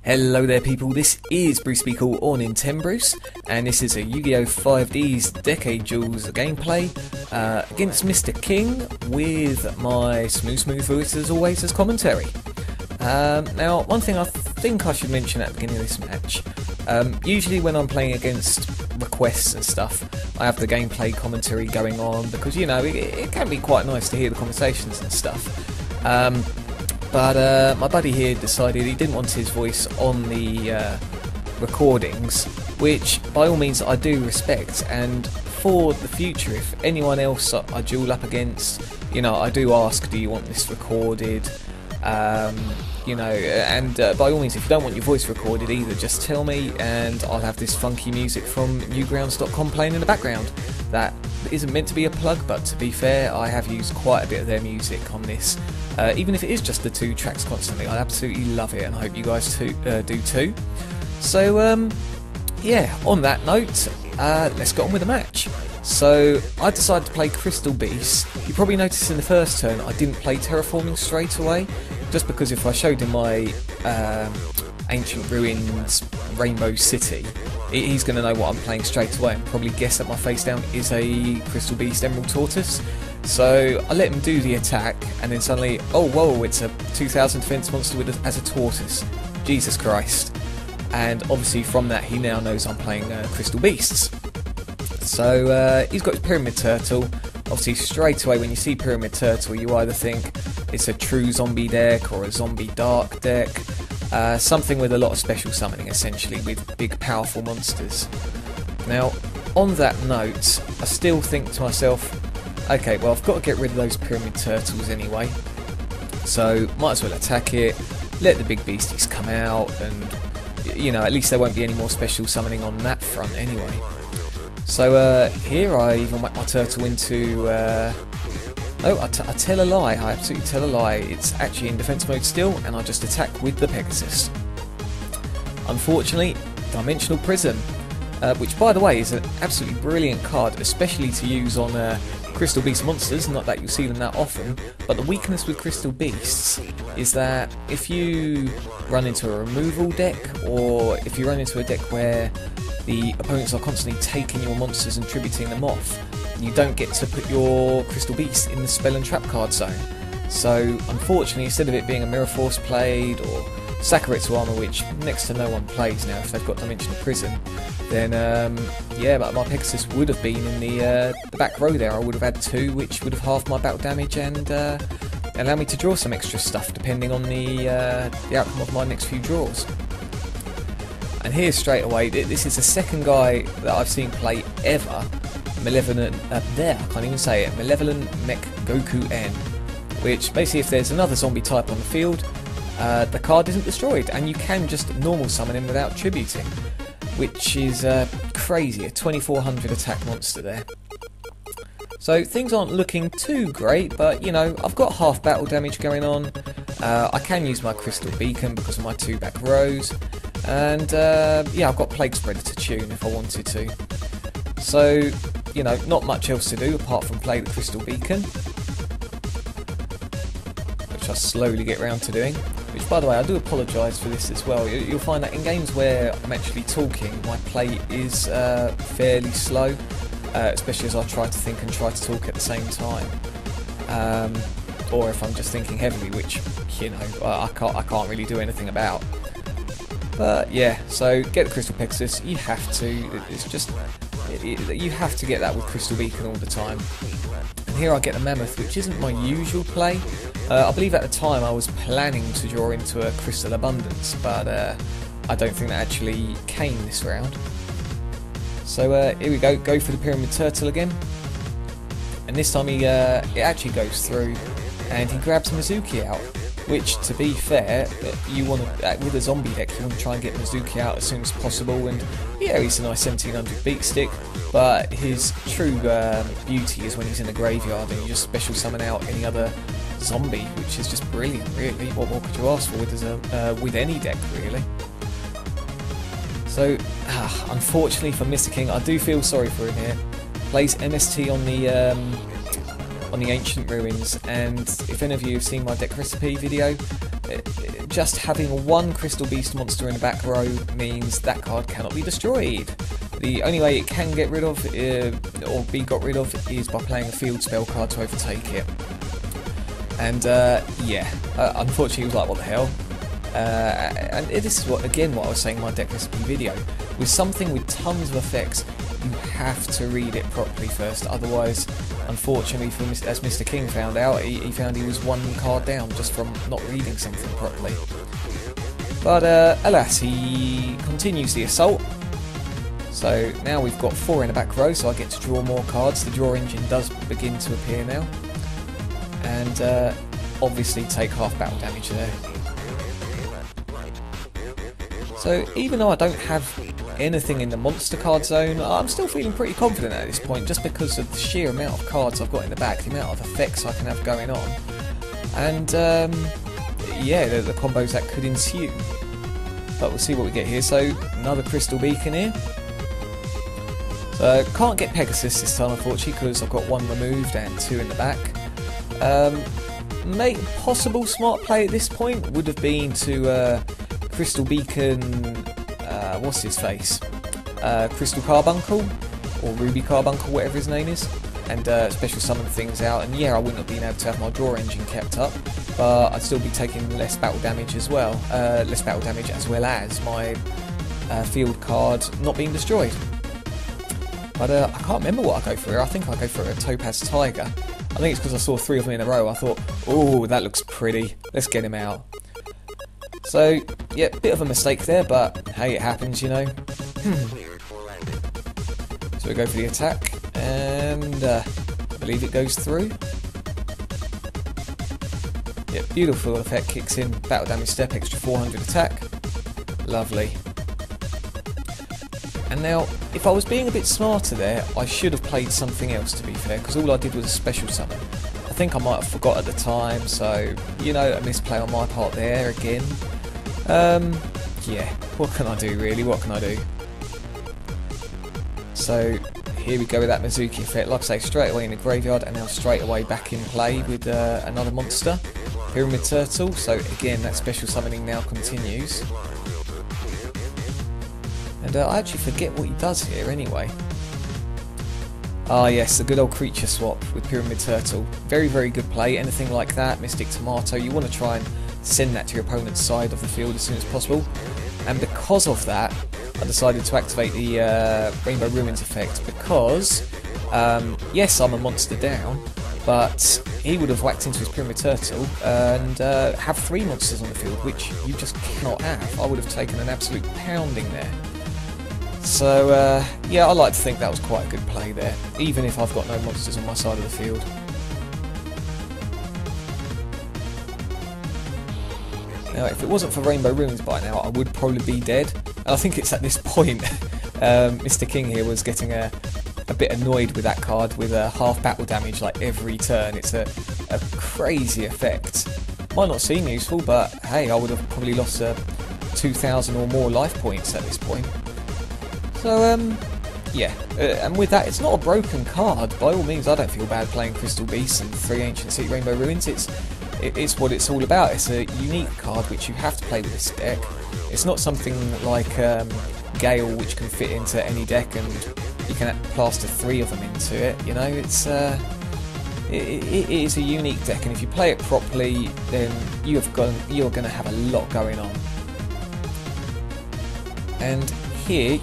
Hello there people, this is Brucey or Bruce, and this is a Yu-Gi-Oh! 5D's Decade Duels gameplay against Mr. KiNg with my smooth voice as always as commentary. Now, one thing I think I should mention at the beginning of this match, usually when I'm playing against requests and stuff, I have the gameplay commentary going on because, you know, it can be quite nice to hear the conversations and stuff. But my buddy here decided he didn't want his voice on the recordings, which by all means I do respect, and for the future if anyone else I duel up against, you know, I do ask, do you want this recorded? You know, and by all means if you don't want your voice recorded either, just tell me and I'll have this funky music from newgrounds.com playing in the background. That isn't meant to be a plug, but to be fair, I have used quite a bit of their music on this. Even if it is just the two tracks constantly, I absolutely love it and I hope you guys do too. So yeah, on that note, let's get on with the match. So I decided to play Crystal Beast. You probably noticed in the first turn I didn't play Terraforming straight away, just because if I showed him my Ancient Ruins Rainbow City, he's going to know what I'm playing straight away and probably guess that my face down is a Crystal Beast Emerald Tortoise. So I let him do the attack and then suddenly, oh whoa, it's a 2000 defense monster as a tortoise. Jesus Christ. And obviously from that he now knows I'm playing Crystal Beasts. So he's got his Pyramid Turtle. Obviously straight away when you see Pyramid Turtle you either think it's a true zombie deck or a zombie dark deck. Something with a lot of special summoning essentially, with big powerful monsters. Now on that note, I still think to myself, okay, well I've got to get rid of those Pyramid Turtles anyway, so might as well attack it, let the big beasties come out, and you know, at least there won't be any more special summoning on that front anyway. So here I even whack my turtle into, oh, I tell a lie, I absolutely tell a lie, it's actually in defense mode still, and I just attack with the Pegasus. Unfortunately, Dimensional Prison, which by the way is an absolutely brilliant card, especially to use on Crystal Beast monsters, not that you'll see them that often, but the weakness with Crystal Beasts is that if you run into a removal deck, or if you run into a deck where the opponents are constantly taking your monsters and tributing them off, you don't get to put your Crystal Beast in the spell and trap card zone. So unfortunately, instead of it being a Mirror Force played or Sakaritsu Armor, which next to no one plays now if they've got Dimensional Prison, then yeah, but my Pegasus would have been in the back row there. I would have had two, which would have halved my battle damage and allow me to draw some extra stuff depending on the outcome of my next few draws. And here straight away, this is the second guy that I've seen play ever, Malevolent, there, I can't even say it, Malevolent Mech Goku N, which basically if there's another zombie type on the field, the card isn't destroyed and you can just normal summon him without tributing, which is crazy, a 2400 attack monster there. So things aren't looking too great, but you know, I've got half battle damage going on. I can use my Crystal Beacon because of my two back rows, and yeah, I've got Plague Spreader to tune if I wanted to. So, you know, not much else to do apart from play the Crystal Beacon, which I slowly get round to doing. Which, by the way, I do apologise for this as well. You'll find that in games where I'm actually talking, my play is fairly slow, especially as I try to think and try to talk at the same time. Or if I'm just thinking heavily, which, you know, I can't really do anything about. But yeah, so get the Crystal Pegasus, you have to, it's just, you have to get that with Crystal Beacon all the time. And here I get the Mammoth, which isn't my usual play. I believe at the time I was planning to draw into a Crystal Abundance, but I don't think that actually came this round. So here we go for the Pyramid Turtle again. And this time it actually goes through and he grabs Mizuki out. Which, to be fair, you want to, with a zombie deck, you want to try and get Mizuki out as soon as possible. And yeah, he's a nice 1700 beat stick, but his true beauty is when he's in the graveyard and you just special summon out any other zombie, which is just brilliant, really. What more could you ask for with any deck, really? So, unfortunately for Mr. KiNg, I do feel sorry for him here. Plays MST on the Ancient Ruins, and if any of you have seen my deck recipe video, just having one Crystal Beast monster in the back row means that card cannot be destroyed. The only way it can get rid of, or be got rid of, is by playing a field spell card to overtake it. And yeah, unfortunately it was like, what the hell? And this is what I was saying in my deck recipe video. With something with tons of effects, you have to read it properly first, otherwise, unfortunately, as Mr. King found out, he found he was one card down just from not reading something properly. But alas, he continues the assault. So now we've got 4 in the back row, so I get to draw more cards. The draw engine does begin to appear now. And obviously take half battle damage there. So even though I don't have anything in the monster card zone, I'm still feeling pretty confident at this point, just because of the sheer amount of cards I've got in the back, the amount of effects I can have going on, and yeah, the combos that could ensue. But we'll see what we get here. So another Crystal Beacon here. So can't get Pegasus this time, unfortunately, because I've got 1 removed and 2 in the back. Possible smart play at this point would have been to Crystal Beacon, what's his face? Crystal Carbuncle, or Ruby Carbuncle, whatever his name is, and special summon things out, and yeah, I wouldn't have been able to have my draw engine kept up, but I'd still be taking less battle damage as well, as my field card not being destroyed. But I can't remember what I go for here. I think I go for a Topaz Tiger. I think it's because I saw 3 of them in a row. I thought, oh, that looks pretty, let's get him out. So, yeah, bit of a mistake there, but hey, it happens, you know. So we go for the attack, and I believe it goes through. Yeah, beautiful effect kicks in, battle damage step, extra 400 attack. Lovely. And now, if I was being a bit smarter there, I should have played something else, to be fair, because all I did was a special summon. I think I might have forgot at the time, so, you know, a misplay on my part there again. Yeah, what can I do really, what can I do? So, here we go with that Mizuki effect, like I say, straight away in the graveyard, and now straight away back in play with another monster, Pyramid Turtle. So again, that special summoning now continues. And I actually forget what he does here anyway. Ah yes, the good old creature swap with Pyramid Turtle. Very, very good play. Anything like that, Mystic Tomato, you want to try and send that to your opponent's side of the field as soon as possible. And because of that, I decided to activate the Rainbow Ruins effect, because yes, I'm a monster down, but he would have whacked into his Pyramid Turtle and have 3 monsters on the field, which you just cannot have. I would have taken an absolute pounding there. So yeah, I like to think that was quite a good play there, even if I've got no monsters on my side of the field. Now, if it wasn't for Rainbow Ruins by now, I would probably be dead. And I think it's at this point Mr. King here was getting a bit annoyed with that card, with half battle damage like every turn. It's a crazy effect. Might not seem useful, but hey, I would have probably lost 2,000 or more life points at this point. So yeah, and with that, it's not a broken card. By all means, I don't feel bad playing Crystal Beasts and 3 Ancient City Rainbow Ruins. It's what it's all about. It's a unique card which you have to play with this deck. It's not something like Gale, which can fit into any deck and you can plaster 3 of them into it. You know, it is a unique deck, and if you play it properly, then you're going to have a lot going on. And here,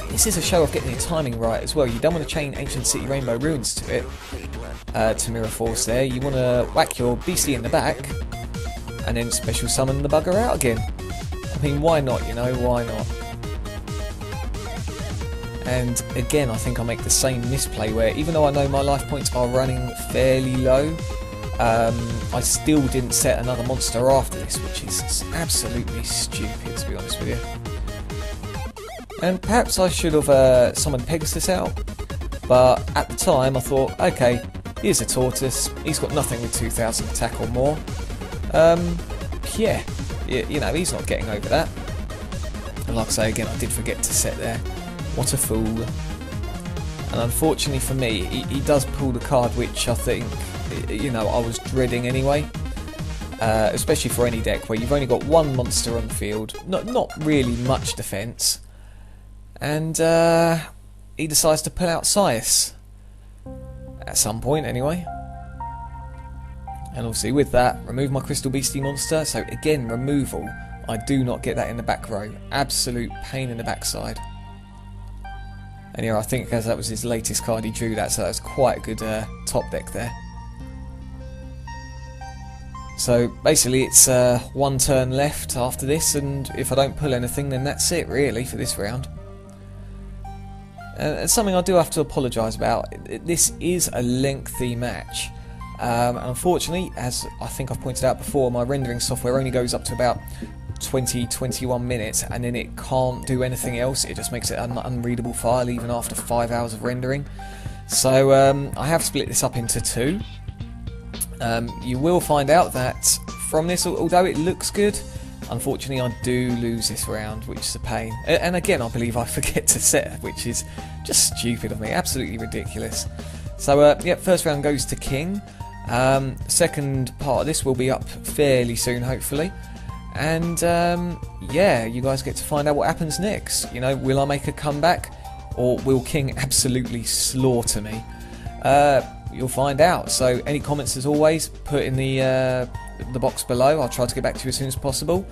this is a show of getting your timing right as well. You don't want to chain Ancient City Rainbow Ruins to it, to Mirror Force there. You want to whack your beastie in the back, and then special summon the bugger out again. I mean, why not, you know, why not? And again, I think I make the same misplay where, even though I know my life points are running fairly low, I still didn't set another monster after this, which is absolutely stupid, to be honest with you. And perhaps I should have summoned Pegasus out, but at the time I thought, okay, here's a Tortoise, he's got nothing with 2,000 attack or more. Yeah, you know, he's not getting over that. And like I say again, I did forget to set there. What a fool. And unfortunately for me, he does pull the card which I think, you know, I was dreading anyway. especially for any deck where you've only got one monster on the field, not really much defence, and he decides to pull out Sias at some point anyway. And obviously with that, remove my Crystal Beastie monster. So again, removal. I do not get that in the back row. Absolute pain in the backside. And yeah, I think because that was his latest card, he drew that, so that was quite a good top deck there. So basically it's one turn left after this, and if I don't pull anything, then that's it really for this round. And something I do have to apologise about, this is a lengthy match. And unfortunately, as I think I've pointed out before, my rendering software only goes up to about 20-21 minutes, and then it can't do anything else. It just makes it an unreadable file even after 5 hours of rendering. So I have split this up into two. You will find out that from this, although it looks good, unfortunately I do lose this round, which is a pain. And again, I believe I forget to set, which is just stupid of me, absolutely ridiculous. So yeah, first round goes to KiNg. Second part of this will be up fairly soon, hopefully. And yeah, you guys get to find out what happens next. You know, will I make a comeback, or will KiNg absolutely slaughter me? You'll find out. So any comments, as always, put in the box below. I'll try to get back to you as soon as possible.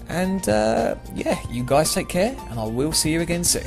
And yeah, you guys take care, and I will see you again soon.